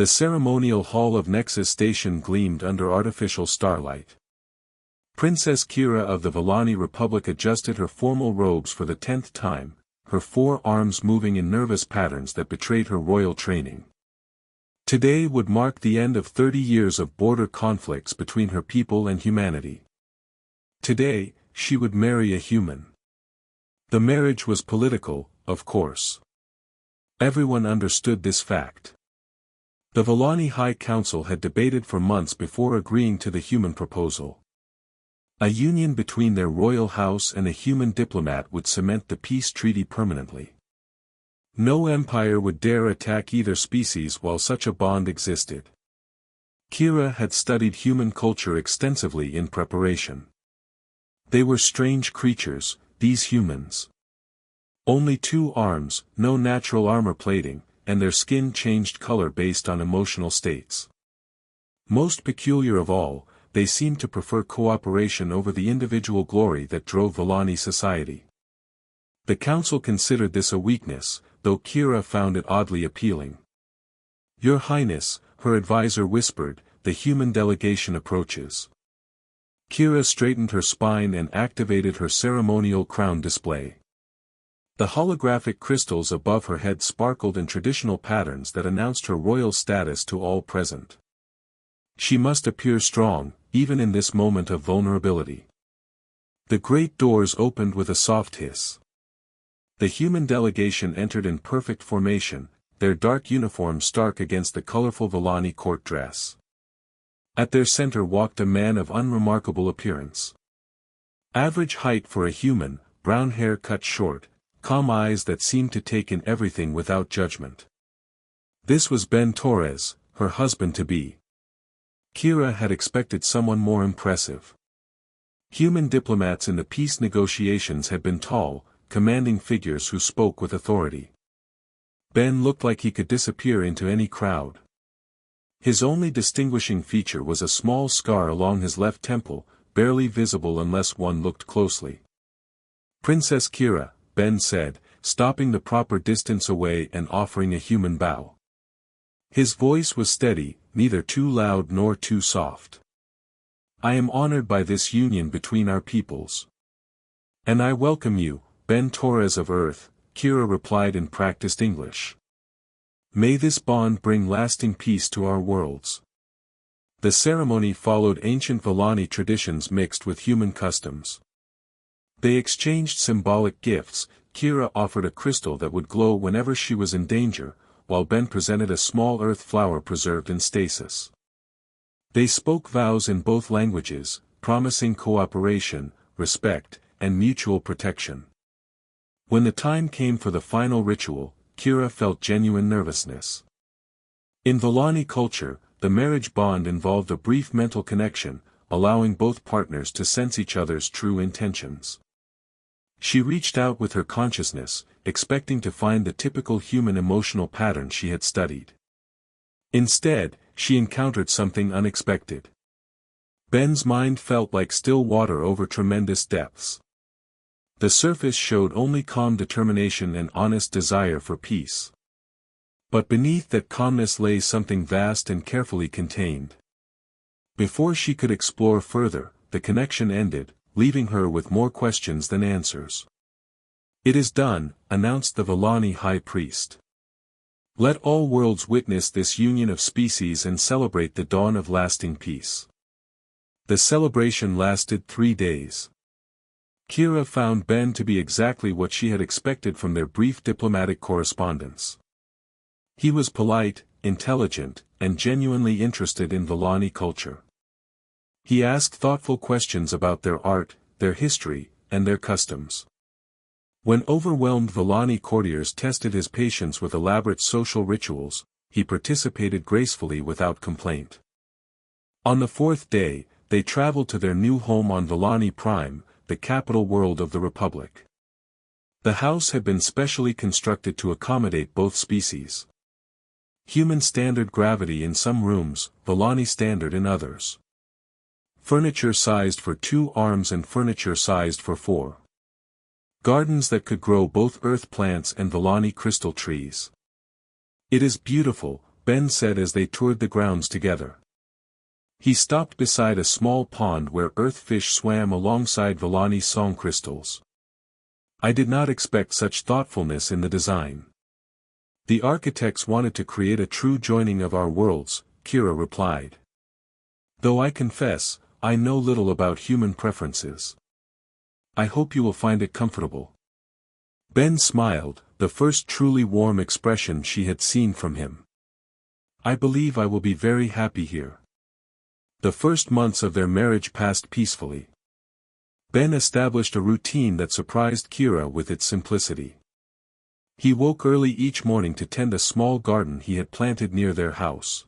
The ceremonial hall of Nexus Station gleamed under artificial starlight. Princess Kira of the Volani Republic adjusted her formal robes for the 10th time, her 4 arms moving in nervous patterns that betrayed her royal training. Today would mark the end of 30 years of border conflicts between her people and humanity. Today, she would marry a human. The marriage was political, of course. Everyone understood this fact. The Volani High Council had debated for months before agreeing to the human proposal. A union between their royal house and a human diplomat would cement the peace treaty permanently. No empire would dare attack either species while such a bond existed. Kira had studied human culture extensively in preparation. They were strange creatures, these humans. Only 2 arms, no natural armor plating, and their skin changed color based on emotional states. Most peculiar of all, they seemed to prefer cooperation over the individual glory that drove Volani society. The council considered this a weakness, though Kira found it oddly appealing. "Your Highness," her advisor whispered, "the human delegation approaches." Kira straightened her spine and activated her ceremonial crown display. The holographic crystals above her head sparkled in traditional patterns that announced her royal status to all present. She must appear strong, even in this moment of vulnerability. The great doors opened with a soft hiss. The human delegation entered in perfect formation, their dark uniforms stark against the colorful Volani court dress. At their center walked a man of unremarkable appearance. Average height for a human, brown hair cut short, calm eyes that seemed to take in everything without judgment. This was Ben Torres, her husband-to-be. Kira had expected someone more impressive. Human diplomats in the peace negotiations had been tall, commanding figures who spoke with authority. Ben looked like he could disappear into any crowd. His only distinguishing feature was a small scar along his left temple, barely visible unless one looked closely. "Princess Kira," Ben said, stopping the proper distance away and offering a human bow. His voice was steady, neither too loud nor too soft. "I am honored by this union between our peoples. And I welcome you, Ben Torres of Earth," Kira replied in practiced English. "May this bond bring lasting peace to our worlds." The ceremony followed ancient Volani traditions mixed with human customs. They exchanged symbolic gifts. Kira offered a crystal that would glow whenever she was in danger, while Ben presented a small earth flower preserved in stasis. They spoke vows in both languages, promising cooperation, respect, and mutual protection. When the time came for the final ritual, Kira felt genuine nervousness. In Volani culture, the marriage bond involved a brief mental connection, allowing both partners to sense each other's true intentions. She reached out with her consciousness, expecting to find the typical human emotional pattern she had studied. Instead, she encountered something unexpected. Ben's mind felt like still water over tremendous depths. The surface showed only calm determination and honest desire for peace. But beneath that calmness lay something vast and carefully contained. Before she could explore further, the connection ended, leaving her with more questions than answers. "It is done," announced the Volani High Priest. "Let all worlds witness this union of species and celebrate the dawn of lasting peace." The celebration lasted 3 days. Kira found Ben to be exactly what she had expected from their brief diplomatic correspondence. He was polite, intelligent, and genuinely interested in Volani culture. He asked thoughtful questions about their art, their history, and their customs. When overwhelmed Volani courtiers tested his patience with elaborate social rituals, he participated gracefully without complaint. On the 4th day, they traveled to their new home on Volani Prime, the capital world of the Republic. The house had been specially constructed to accommodate both species. Human standard gravity in some rooms, Volani standard in others. Furniture sized for 2 arms and furniture sized for 4. Gardens that could grow both earth plants and Volani crystal trees. "It is beautiful," Ben said as they toured the grounds together. He stopped beside a small pond where earth fish swam alongside Villani's song crystals. I did not expect such thoughtfulness in the design. The architects wanted to create a true joining of our worlds, Kira replied. Though I confess, I know little about human preferences. I hope you will find it comfortable. Ben smiled, the first truly warm expression she had seen from him. I believe I will be very happy here. The first months of their marriage passed peacefully. Ben established a routine that surprised Kira with its simplicity. He woke early each morning to tend a small garden he had planted near their house.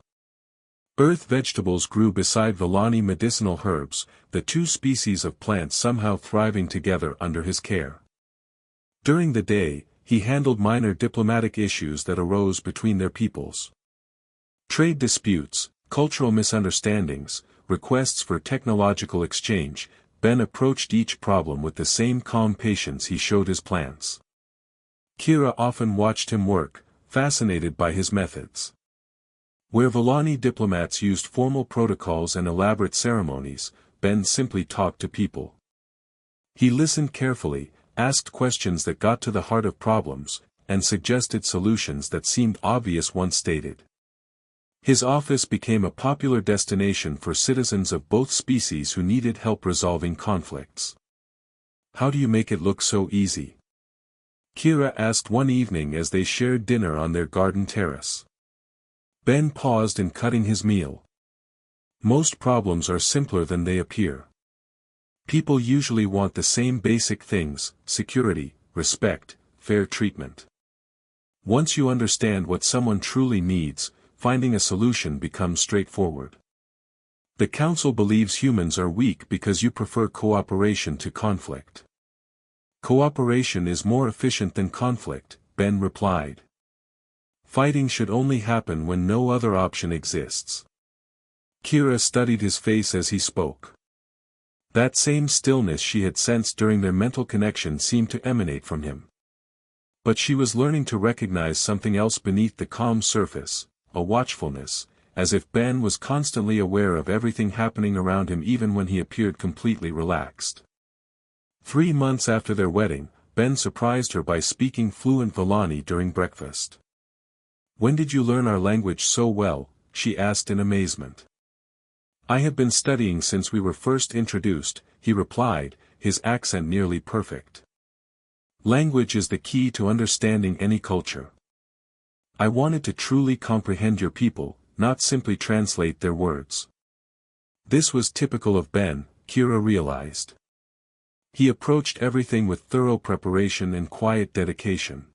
Earth vegetables grew beside Villani medicinal herbs, the two species of plants somehow thriving together under his care. During the day, he handled minor diplomatic issues that arose between their peoples. Trade disputes, cultural misunderstandings, requests for technological exchange, Ben approached each problem with the same calm patience he showed his plants. Kira often watched him work, fascinated by his methods. Where Villani diplomats used formal protocols and elaborate ceremonies, Ben simply talked to people. He listened carefully, asked questions that got to the heart of problems, and suggested solutions that seemed obvious once stated. His office became a popular destination for citizens of both species who needed help resolving conflicts. How do you make it look so easy? Kira asked one evening as they shared dinner on their garden terrace. Ben paused in cutting his meal. Most problems are simpler than they appear. People usually want the same basic things: security, respect, fair treatment. Once you understand what someone truly needs, finding a solution becomes straightforward. The Council believes humans are weak because you prefer cooperation to conflict. Cooperation is more efficient than conflict, Ben replied. Fighting should only happen when no other option exists. Kira studied his face as he spoke. That same stillness she had sensed during their mental connection seemed to emanate from him. But she was learning to recognize something else beneath the calm surface, a watchfulness, as if Ben was constantly aware of everything happening around him even when he appeared completely relaxed. 3 months after their wedding, Ben surprised her by speaking fluent Villani during breakfast. When did you learn our language so well? She asked in amazement. I have been studying since we were first introduced, he replied, his accent nearly perfect. Language is the key to understanding any culture. I wanted to truly comprehend your people, not simply translate their words. This was typical of Ben, Kira realized. He approached everything with thorough preparation and quiet dedication.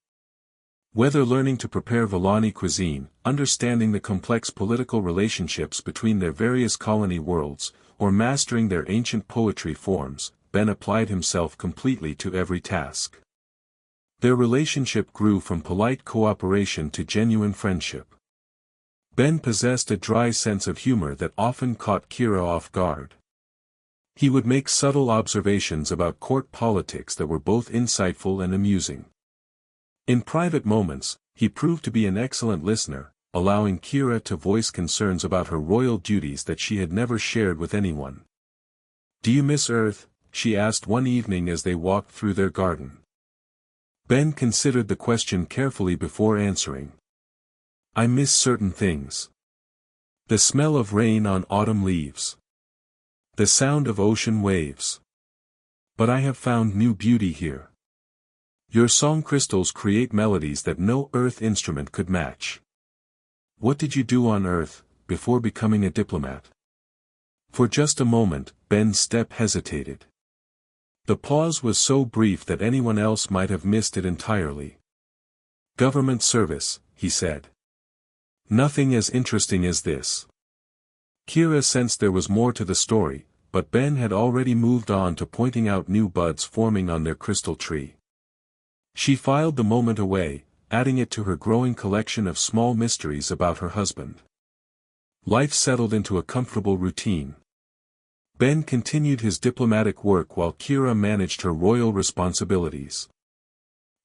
Whether learning to prepare Villani cuisine, understanding the complex political relationships between their various colony worlds, or mastering their ancient poetry forms, Ben applied himself completely to every task. Their relationship grew from polite cooperation to genuine friendship. Ben possessed a dry sense of humor that often caught Kira off guard. He would make subtle observations about court politics that were both insightful and amusing. In private moments, he proved to be an excellent listener, allowing Kira to voice concerns about her royal duties that she had never shared with anyone. Do you miss Earth? She asked one evening as they walked through their garden. Ben considered the question carefully before answering. I miss certain things. The smell of rain on autumn leaves. The sound of ocean waves. But I have found new beauty here. Your song crystals create melodies that no Earth instrument could match. What did you do on Earth, before becoming a diplomat? For just a moment, Ben's step hesitated. The pause was so brief that anyone else might have missed it entirely. Government service, he said. Nothing as interesting as this. Kira sensed there was more to the story, but Ben had already moved on to pointing out new buds forming on their crystal tree. She filed the moment away, adding it to her growing collection of small mysteries about her husband. Life settled into a comfortable routine. Ben continued his diplomatic work while Kira managed her royal responsibilities.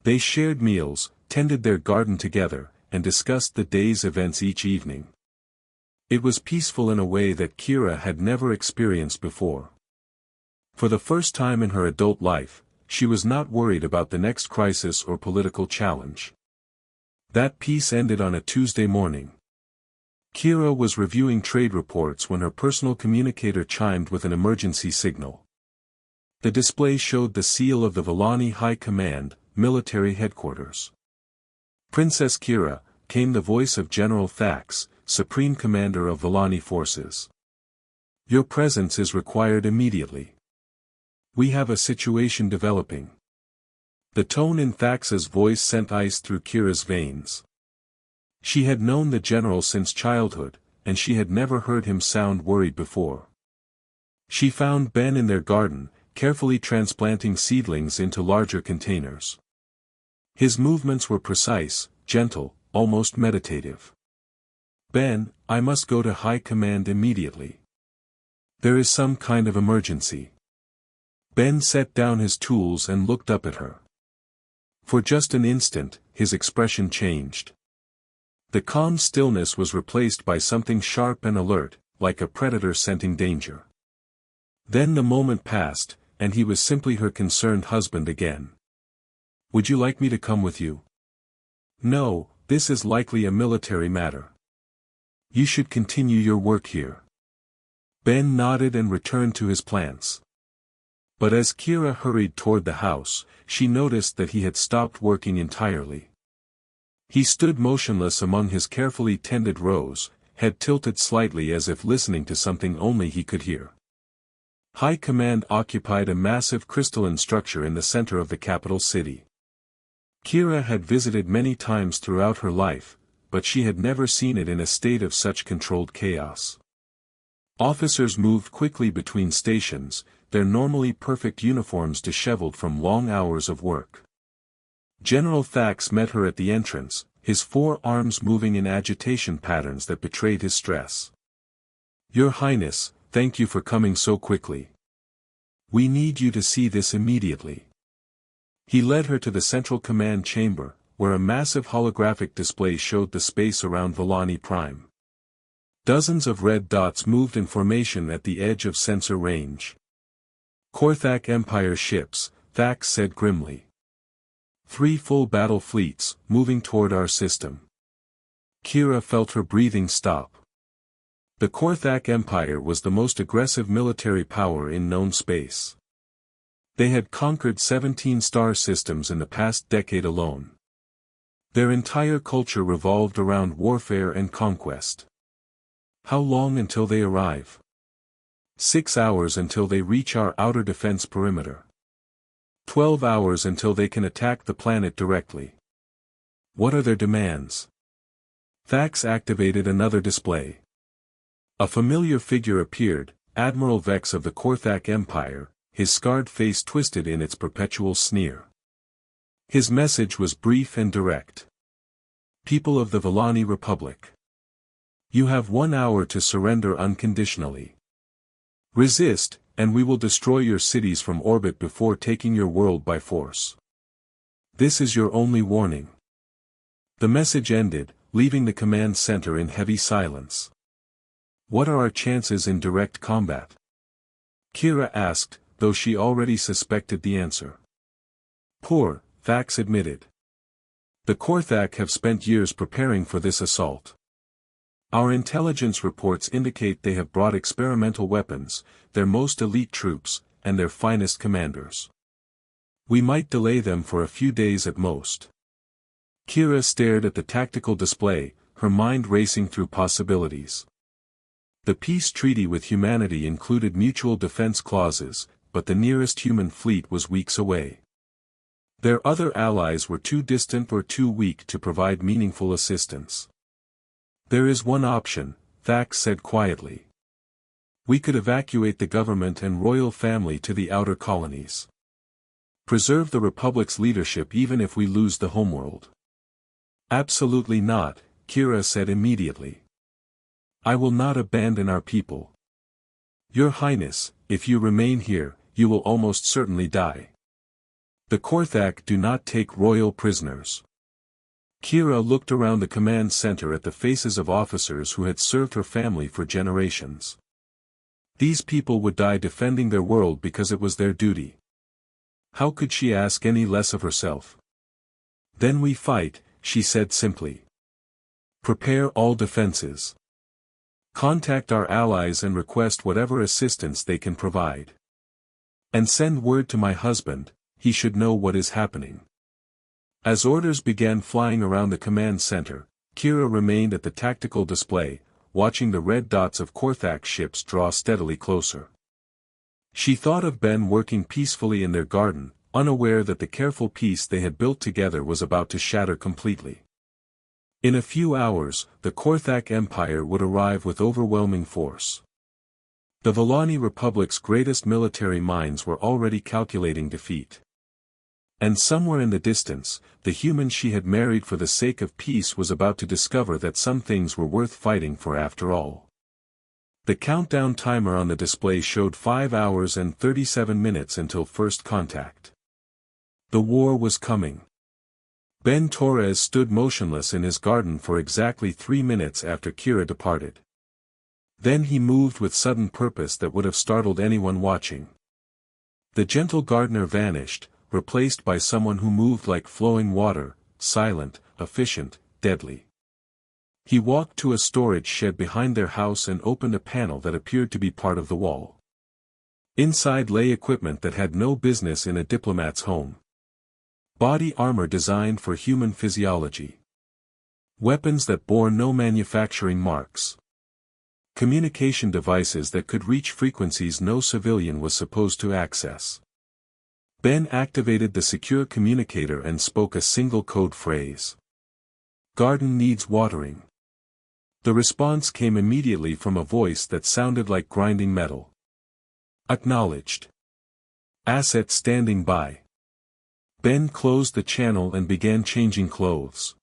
They shared meals, tended their garden together, and discussed the day's events each evening. It was peaceful in a way that Kira had never experienced before. For the first time in her adult life, she was not worried about the next crisis or political challenge. That peace ended on a Tuesday morning. Kira was reviewing trade reports when her personal communicator chimed with an emergency signal. The display showed the seal of the Villani High Command, military headquarters. "Princess Kira," came the voice of General Thax, Supreme Commander of Villani forces. "Your presence is required immediately. We have a situation developing." The tone in Thax's voice sent ice through Kira's veins. She had known the general since childhood, and she had never heard him sound worried before. She found Ben in their garden, carefully transplanting seedlings into larger containers. His movements were precise, gentle, almost meditative. "Ben, I must go to High Command immediately. There is some kind of emergency." Ben set down his tools and looked up at her. For just an instant, his expression changed. The calm stillness was replaced by something sharp and alert, like a predator scenting danger. Then the moment passed, and he was simply her concerned husband again. "Would you like me to come with you?" "No, this is likely a military matter. You should continue your work here." Ben nodded and returned to his plants. But as Kira hurried toward the house, she noticed that he had stopped working entirely. He stood motionless among his carefully tended rows, head tilted slightly as if listening to something only he could hear. High Command occupied a massive crystalline structure in the center of the capital city. Kira had visited many times throughout her life, but she had never seen it in a state of such controlled chaos. Officers moved quickly between stations, their normally perfect uniforms disheveled from long hours of work. General Thax met her at the entrance, his forearms moving in agitation patterns that betrayed his stress. "Your Highness, thank you for coming so quickly. We need you to see this immediately." He led her to the central command chamber, where a massive holographic display showed the space around Villani Prime. Dozens of red dots moved in formation at the edge of sensor range. "Korthak Empire ships," Thax said grimly. 3 full battle fleets, moving toward our system." Kira felt her breathing stop. The Korthak Empire was the most aggressive military power in known space. They had conquered 17 star systems in the past decade alone. Their entire culture revolved around warfare and conquest. How long until they arrive? 6 hours until they reach our outer defense perimeter. 12 hours until they can attack the planet directly. What are their demands? Thax activated another display. A familiar figure appeared, Admiral Vex of the Korthak Empire, his scarred face twisted in its perpetual sneer. His message was brief and direct. "People of the Villani Republic. You have 1 hour to surrender unconditionally. Resist, and we will destroy your cities from orbit before taking your world by force. This is your only warning." The message ended, leaving the command center in heavy silence. "What are our chances in direct combat?" Kira asked, though she already suspected the answer. "Poor," Thax admitted. "The Korthak have spent years preparing for this assault. Our intelligence reports indicate they have brought experimental weapons, their most elite troops, and their finest commanders. We might delay them for a few days at most." Kira stared at the tactical display, her mind racing through possibilities. The peace treaty with humanity included mutual defense clauses, but the nearest human fleet was weeks away. Their other allies were too distant or too weak to provide meaningful assistance. "There is one option," Thax said quietly. "We could evacuate the government and royal family to the outer colonies. Preserve the Republic's leadership even if we lose the homeworld." "Absolutely not," Kira said immediately. "I will not abandon our people. Your Highness, if you remain here, you will almost certainly die. The Korthak do not take royal prisoners. Kira looked around the command center at the faces of officers who had served her family for generations. These people would die defending their world because it was their duty. How could she ask any less of herself? Then we fight, she said simply. Prepare all defenses. Contact our allies and request whatever assistance they can provide. And send word to my husband, he should know what is happening. As orders began flying around the command center, Kira remained at the tactical display, watching the red dots of Korthak ships draw steadily closer. She thought of Ben working peacefully in their garden, unaware that the careful peace they had built together was about to shatter completely. In a few hours, the Korthak Empire would arrive with overwhelming force. The Volani Republic's greatest military minds were already calculating defeat. And somewhere in the distance, the human she had married for the sake of peace was about to discover that some things were worth fighting for after all. The countdown timer on the display showed 5 hours and 37 minutes until first contact. The war was coming. Ben Torres stood motionless in his garden for exactly 3 minutes after Kira departed. Then he moved with sudden purpose that would have startled anyone watching. The gentle gardener vanished, replaced by someone who moved like flowing water, silent, efficient, deadly. He walked to a storage shed behind their house and opened a panel that appeared to be part of the wall. Inside lay equipment that had no business in a diplomat's home. Body armor designed for human physiology. Weapons that bore no manufacturing marks. Communication devices that could reach frequencies no civilian was supposed to access. Ben activated the secure communicator and spoke a single code phrase. Garden needs watering. The response came immediately from a voice that sounded like grinding metal. Acknowledged. Asset standing by. Ben closed the channel and began changing clothes.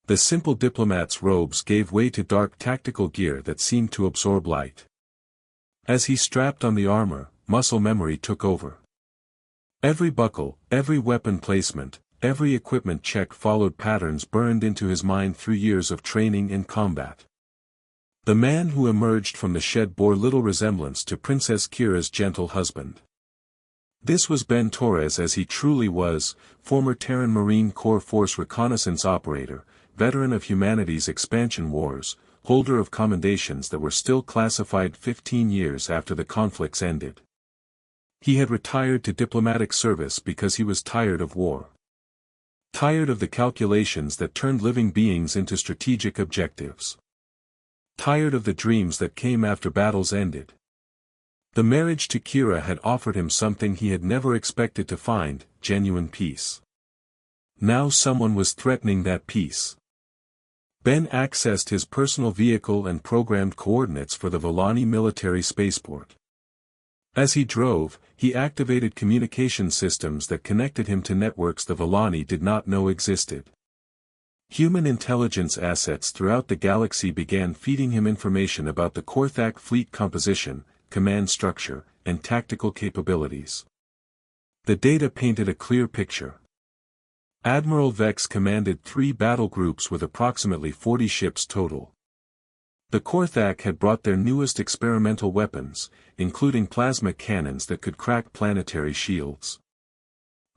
The simple diplomat's robes gave way to dark tactical gear that seemed to absorb light. As he strapped on the armor, muscle memory took over. Every buckle, every weapon placement, every equipment check followed patterns burned into his mind through years of training in combat. The man who emerged from the shed bore little resemblance to Princess Kira's gentle husband. This was Ben Torres as he truly was, former Terran Marine Corps Force reconnaissance operator, veteran of humanity's expansion wars, holder of commendations that were still classified 15 years after the conflicts ended. He had retired to diplomatic service because he was tired of war. Tired of the calculations that turned living beings into strategic objectives. Tired of the dreams that came after battles ended. The marriage to Kira had offered him something he had never expected to find, genuine peace. Now someone was threatening that peace. Ben accessed his personal vehicle and programmed coordinates for the Volani military spaceport. As he drove, he activated communication systems that connected him to networks the Volani did not know existed. Human intelligence assets throughout the galaxy began feeding him information about the Korthak fleet composition, command structure, and tactical capabilities. The data painted a clear picture. Admiral Vex commanded 3 battle groups with approximately 40 ships total. The Korthak had brought their newest experimental weapons, including plasma cannons that could crack planetary shields.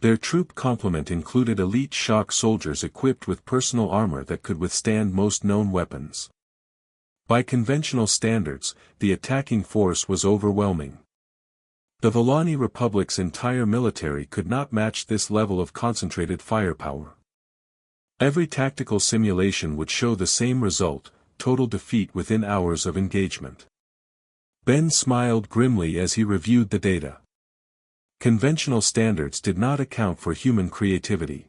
Their troop complement included elite shock soldiers equipped with personal armor that could withstand most known weapons. By conventional standards, the attacking force was overwhelming. The Volani Republic's entire military could not match this level of concentrated firepower. Every tactical simulation would show the same result: total defeat within hours of engagement. Ben smiled grimly as he reviewed the data. Conventional standards did not account for human creativity.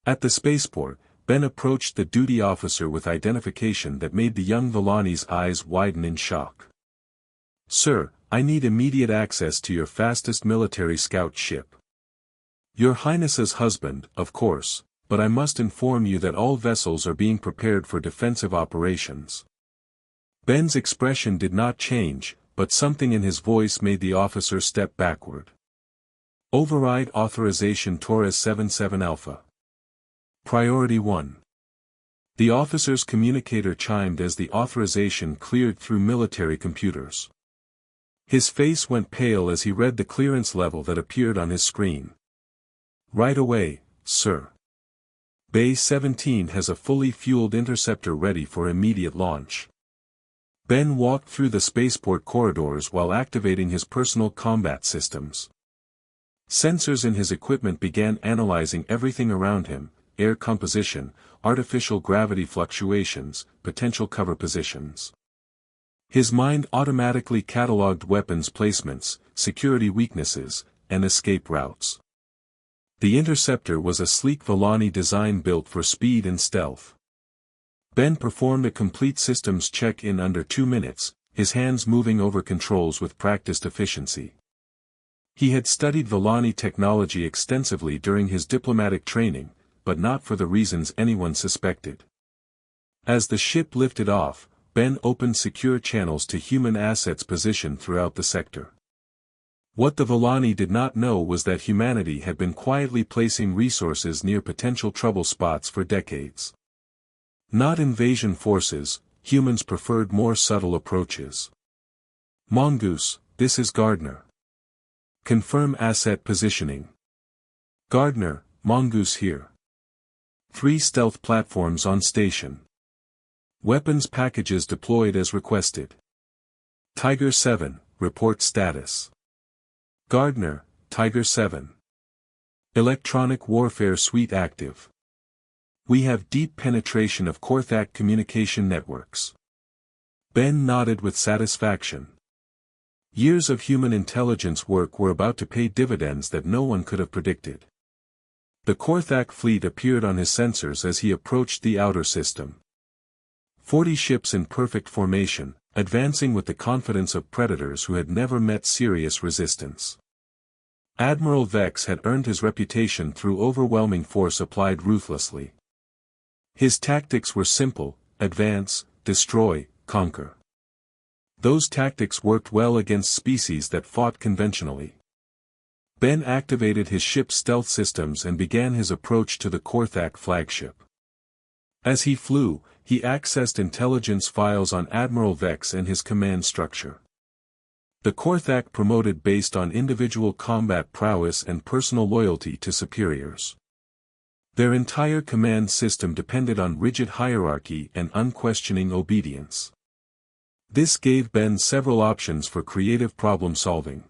At the spaceport, Ben approached the duty officer with identification that made the young Volani's eyes widen in shock. "Sir, I need immediate access to your fastest military scout ship. Your Highness's husband, of course, but I must inform you that all vessels are being prepared for defensive operations." Ben's expression did not change, but something in his voice made the officer step backward. "Override authorization Torres 77 Alpha." Priority 1. The officer's communicator chimed as the authorization cleared through military computers. His face went pale as he read the clearance level that appeared on his screen. Right away, sir. Bay 17 has a fully fueled interceptor ready for immediate launch. Ben walked through the spaceport corridors while activating his personal combat systems. Sensors in his equipment began analyzing everything around him: air composition, artificial gravity fluctuations, potential cover positions. His mind automatically cataloged weapons placements, security weaknesses, and escape routes. The interceptor was a sleek Volani design built for speed and stealth. Ben performed a complete systems check in under 2 minutes, his hands moving over controls with practiced efficiency. He had studied Volani technology extensively during his diplomatic training, but not for the reasons anyone suspected. As the ship lifted off, Ben opened secure channels to human assets positioned throughout the sector. What the Volani did not know was that humanity had been quietly placing resources near potential trouble spots for decades. Not invasion forces, humans preferred more subtle approaches. Mongoose, this is Gardner. Confirm asset positioning. Gardner, Mongoose here. 3 stealth platforms on station. Weapons packages deployed as requested. Tiger 7, report status. Gardner, Tiger 7. Electronic warfare suite active. We have deep penetration of Korthak communication networks. Ben nodded with satisfaction. Years of human intelligence work were about to pay dividends that no one could have predicted. The Korthak fleet appeared on his sensors as he approached the outer system. 40 ships in perfect formation, advancing with the confidence of predators who had never met serious resistance. Admiral Vex had earned his reputation through overwhelming force applied ruthlessly. His tactics were simple: advance, destroy, conquer. Those tactics worked well against species that fought conventionally. Ben activated his ship's stealth systems and began his approach to the Korthak flagship. As he flew, he accessed intelligence files on Admiral Vex and his command structure. The Korthak promoted based on individual combat prowess and personal loyalty to superiors. Their entire command system depended on rigid hierarchy and unquestioning obedience. This gave Ben several options for creative problem solving.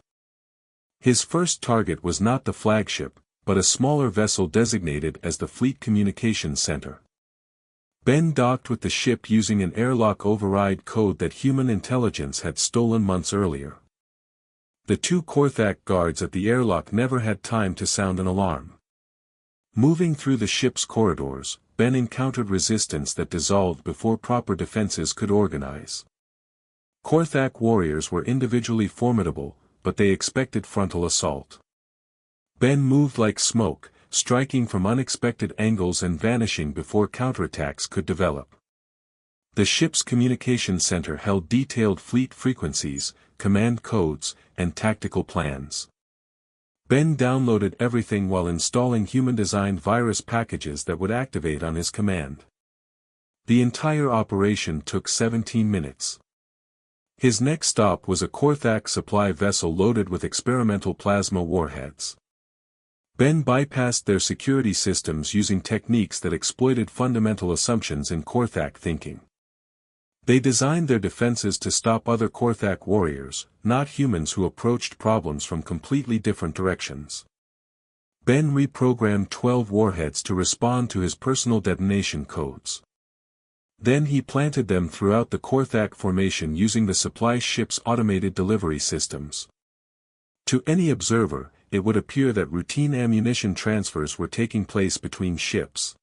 His first target was not the flagship, but a smaller vessel designated as the Fleet Communications Center. Ben docked with the ship using an airlock override code that human intelligence had stolen months earlier. The 2 Korthak guards at the airlock never had time to sound an alarm. Moving through the ship's corridors, Ben encountered resistance that dissolved before proper defenses could organize. Korthak warriors were individually formidable, but they expected frontal assault. Ben moved like smoke, striking from unexpected angles and vanishing before counterattacks could develop. The ship's communication center held detailed fleet frequencies, command codes, and tactical plans. Ben downloaded everything while installing human-designed virus packages that would activate on his command. The entire operation took 17 minutes. His next stop was a Korthak supply vessel loaded with experimental plasma warheads. Ben bypassed their security systems using techniques that exploited fundamental assumptions in Korthak thinking. They designed their defenses to stop other Korthak warriors, not humans who approached problems from completely different directions. Ben reprogrammed 12 warheads to respond to his personal detonation codes. Then he planted them throughout the Korthak formation using the supply ship's automated delivery systems. To any observer, it would appear that routine ammunition transfers were taking place between ships.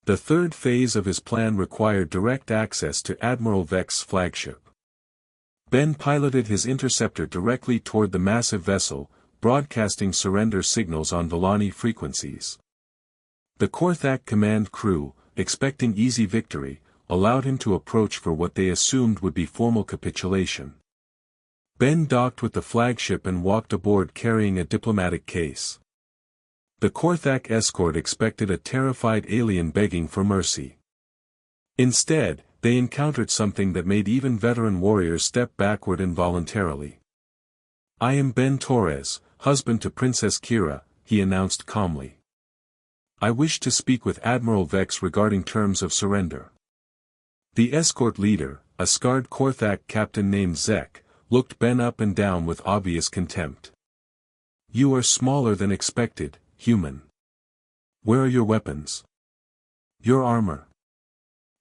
The third phase of his plan required direct access to Admiral Vex's flagship. Ben piloted his interceptor directly toward the massive vessel, broadcasting surrender signals on Volani frequencies. The Korthak command crew, expecting easy victory, allowed him to approach for what they assumed would be formal capitulation. Ben docked with the flagship and walked aboard carrying a diplomatic case. The Korthak escort expected a terrified alien begging for mercy. Instead, they encountered something that made even veteran warriors step backward involuntarily. "I am Ben Torres, husband to Princess Kira," he announced calmly. "I wish to speak with Admiral Vex regarding terms of surrender." The escort leader, a scarred Korthak captain named Zek, looked Ben up and down with obvious contempt. "You are smaller than expected, human. Where are your weapons? Your armor?"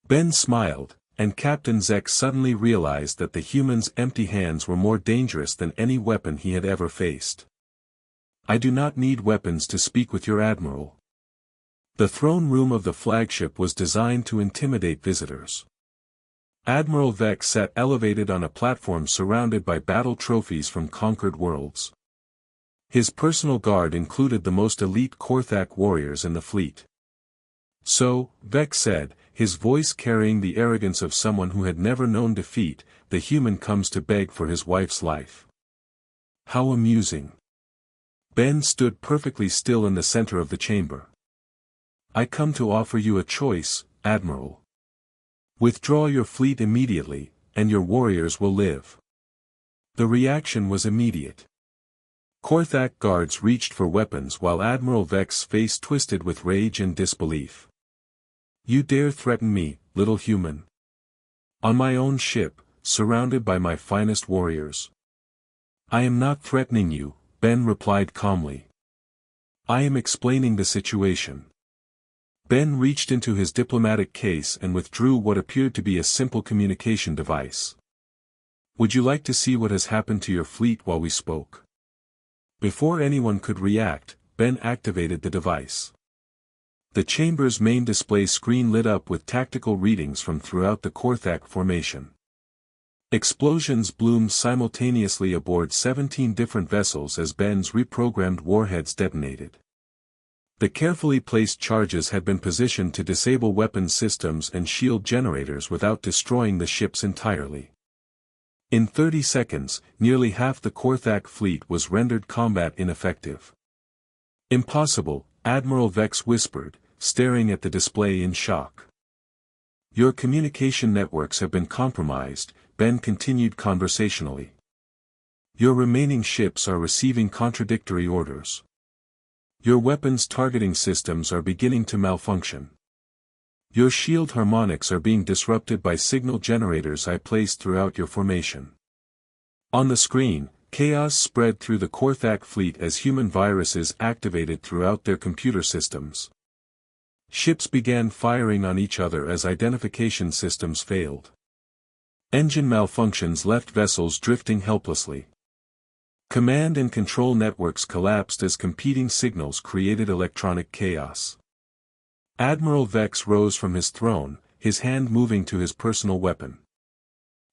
Ben smiled, and Captain Zek suddenly realized that the human's empty hands were more dangerous than any weapon he had ever faced. "I do not need weapons to speak with your admiral." The throne room of the flagship was designed to intimidate visitors. Admiral Vex sat elevated on a platform surrounded by battle trophies from conquered worlds. His personal guard included the most elite Korthak warriors in the fleet. "So," Vex said, his voice carrying the arrogance of someone who had never known defeat, "the human comes to beg for his wife's life. How amusing." Ben stood perfectly still in the center of the chamber. "I come to offer you a choice, Admiral. Withdraw your fleet immediately, and your warriors will live." The reaction was immediate. Korthak guards reached for weapons while Admiral Vex's face twisted with rage and disbelief. "You dare threaten me, little human? On my own ship, surrounded by my finest warriors?" "I am not threatening you," Ben replied calmly. "I am explaining the situation." Ben reached into his diplomatic case and withdrew what appeared to be a simple communication device. "Would you like to see what has happened to your fleet while we spoke?" Before anyone could react, Ben activated the device. The chamber's main display screen lit up with tactical readings from throughout the Korthak formation. Explosions bloomed simultaneously aboard 17 different vessels as Ben's reprogrammed warheads detonated. The carefully placed charges had been positioned to disable weapons systems and shield generators without destroying the ships entirely. In 30 seconds, nearly half the Korthak fleet was rendered combat ineffective. "Impossible," Admiral Vex whispered, staring at the display in shock. "Your communication networks have been compromised," Ben continued conversationally. "Your remaining ships are receiving contradictory orders. Your weapons targeting systems are beginning to malfunction. Your shield harmonics are being disrupted by signal generators I placed throughout your formation." On the screen, chaos spread through the Korthak fleet as human viruses activated throughout their computer systems. Ships began firing on each other as identification systems failed. Engine malfunctions left vessels drifting helplessly. Command and control networks collapsed as competing signals created electronic chaos. Admiral Vex rose from his throne, his hand moving to his personal weapon.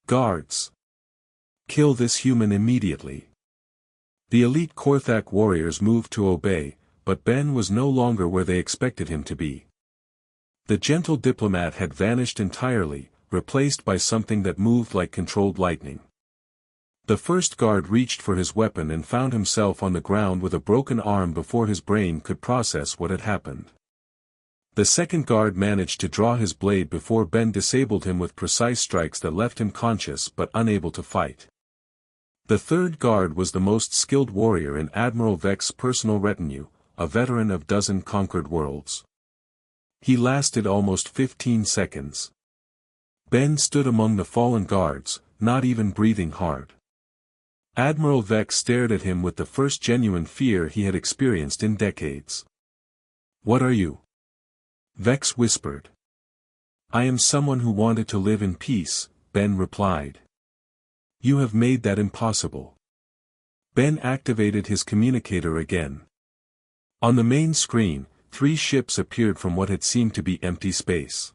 "Guards! Kill this human immediately." The elite Korthak warriors moved to obey, but Ben was no longer where they expected him to be. The gentle diplomat had vanished entirely, replaced by something that moved like controlled lightning. The first guard reached for his weapon and found himself on the ground with a broken arm before his brain could process what had happened. The second guard managed to draw his blade before Ben disabled him with precise strikes that left him conscious but unable to fight. The third guard was the most skilled warrior in Admiral Vex's personal retinue, a veteran of dozen conquered worlds. He lasted almost 15 seconds. Ben stood among the fallen guards, not even breathing hard. Admiral Vex stared at him with the first genuine fear he had experienced in decades. "What are you?" Vex whispered. "I am someone who wanted to live in peace," Ben replied. "You have made that impossible." Ben activated his communicator again. On the main screen, 3 ships appeared from what had seemed to be empty space.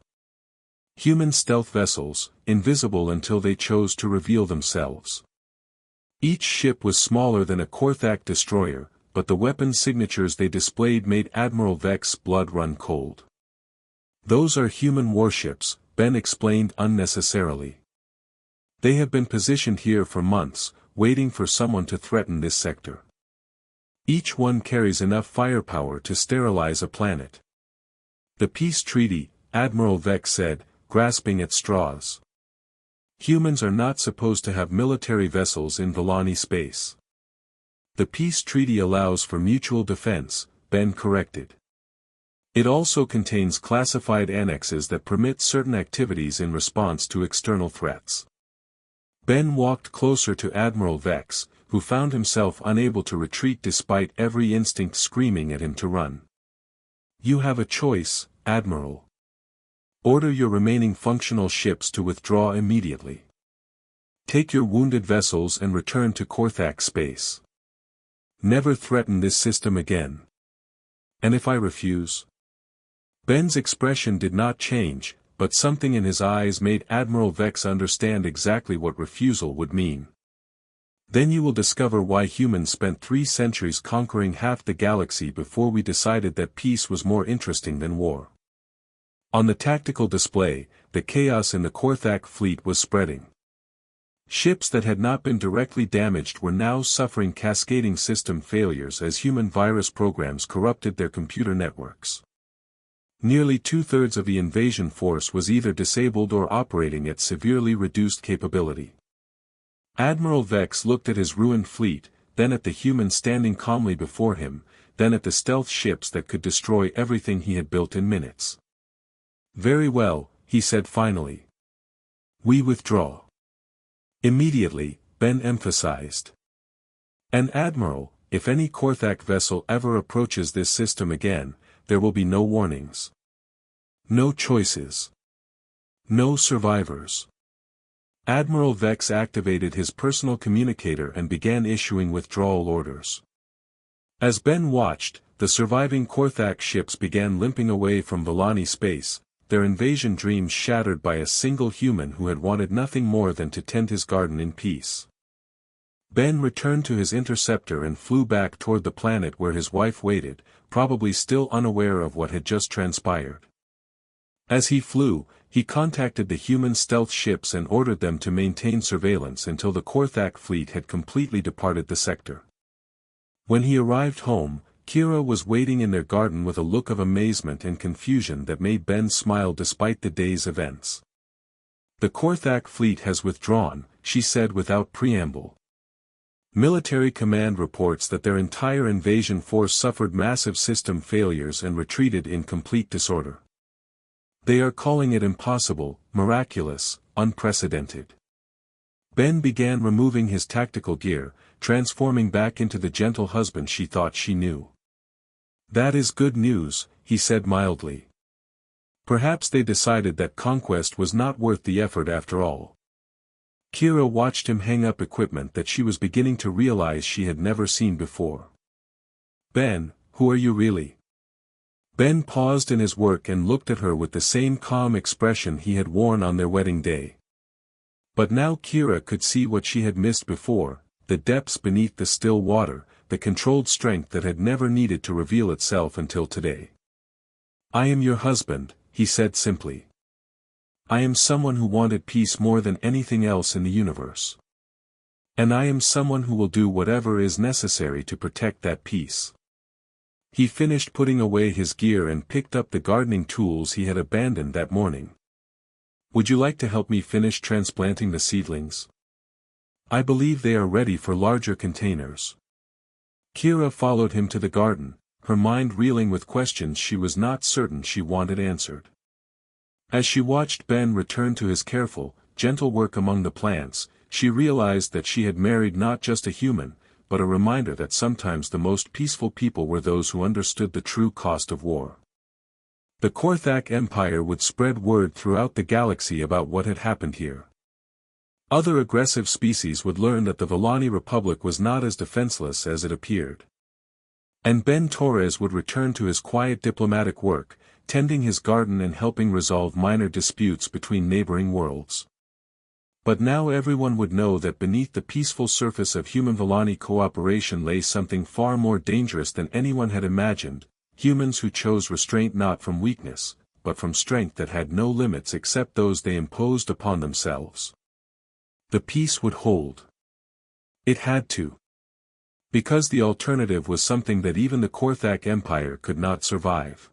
Human stealth vessels, invisible until they chose to reveal themselves. Each ship was smaller than a Korthak destroyer, but the weapon signatures they displayed made Admiral Vex's blood run cold. "Those are human warships," Ben explained unnecessarily. "They have been positioned here for months, waiting for someone to threaten this sector." Each one carries enough firepower to sterilize a planet. The peace treaty, Admiral Vex said, grasping at straws. Humans are not supposed to have military vessels in Villani space. The peace treaty allows for mutual defense, Ben corrected. It also contains classified annexes that permit certain activities in response to external threats. Ben walked closer to Admiral Vex, who found himself unable to retreat despite every instinct screaming at him to run. You have a choice, Admiral. Order your remaining functional ships to withdraw immediately. Take your wounded vessels and return to Korthak space. Never threaten this system again. And if I refuse? Ben's expression did not change, but something in his eyes made Admiral Vex understand exactly what refusal would mean. Then you will discover why humans spent 3 centuries conquering half the galaxy before we decided that peace was more interesting than war. On the tactical display, the chaos in the Korthak fleet was spreading. Ships that had not been directly damaged were now suffering cascading system failures as human virus programs corrupted their computer networks. Nearly 2/3 of the invasion force was either disabled or operating at severely reduced capability. Admiral Vex looked at his ruined fleet, then at the humans standing calmly before him, then at the stealth ships that could destroy everything he had built in minutes. Very well, he said finally. We withdraw. Immediately, Ben emphasized. And Admiral, if any Korthak vessel ever approaches this system again, there will be no warnings. No choices. No survivors. Admiral Vex activated his personal communicator and began issuing withdrawal orders. As Ben watched, the surviving Korthak ships began limping away from Villani space, their invasion dreams shattered by a single human who had wanted nothing more than to tend his garden in peace. Ben returned to his interceptor and flew back toward the planet where his wife waited, probably still unaware of what had just transpired. As he flew, he contacted the human stealth ships and ordered them to maintain surveillance until the Korthak fleet had completely departed the sector. When he arrived home, Kira was waiting in their garden with a look of amazement and confusion that made Ben smile despite the day's events. The Korthak fleet has withdrawn, she said without preamble. Military command reports that their entire invasion force suffered massive system failures and retreated in complete disorder. They are calling it impossible, miraculous, unprecedented. Ben began removing his tactical gear, transforming back into the gentle husband she thought she knew. That is good news, he said mildly. Perhaps they decided that conquest was not worth the effort after all. Kira watched him hang up equipment that she was beginning to realize she had never seen before. Ben, who are you really? Ben paused in his work and looked at her with the same calm expression he had worn on their wedding day. But now Kira could see what she had missed before, the depths beneath the still water, the controlled strength that had never needed to reveal itself until today. I am your husband, he said simply. I am someone who wanted peace more than anything else in the universe. And I am someone who will do whatever is necessary to protect that peace. He finished putting away his gear and picked up the gardening tools he had abandoned that morning. Would you like to help me finish transplanting the seedlings? I believe they are ready for larger containers. Kira followed him to the garden, her mind reeling with questions she was not certain she wanted answered. As she watched Ben return to his careful, gentle work among the plants, she realized that she had married not just a human, but a reminder that sometimes the most peaceful people were those who understood the true cost of war. The Korthak Empire would spread word throughout the galaxy about what had happened here. Other aggressive species would learn that the Villani Republic was not as defenseless as it appeared. And Ben Torres would return to his quiet diplomatic work, tending his garden and helping resolve minor disputes between neighboring worlds. But now everyone would know that beneath the peaceful surface of human-Villani cooperation lay something far more dangerous than anyone had imagined, humans who chose restraint not from weakness, but from strength that had no limits except those they imposed upon themselves. The peace would hold. It had to. Because the alternative was something that even the Korthak Empire could not survive.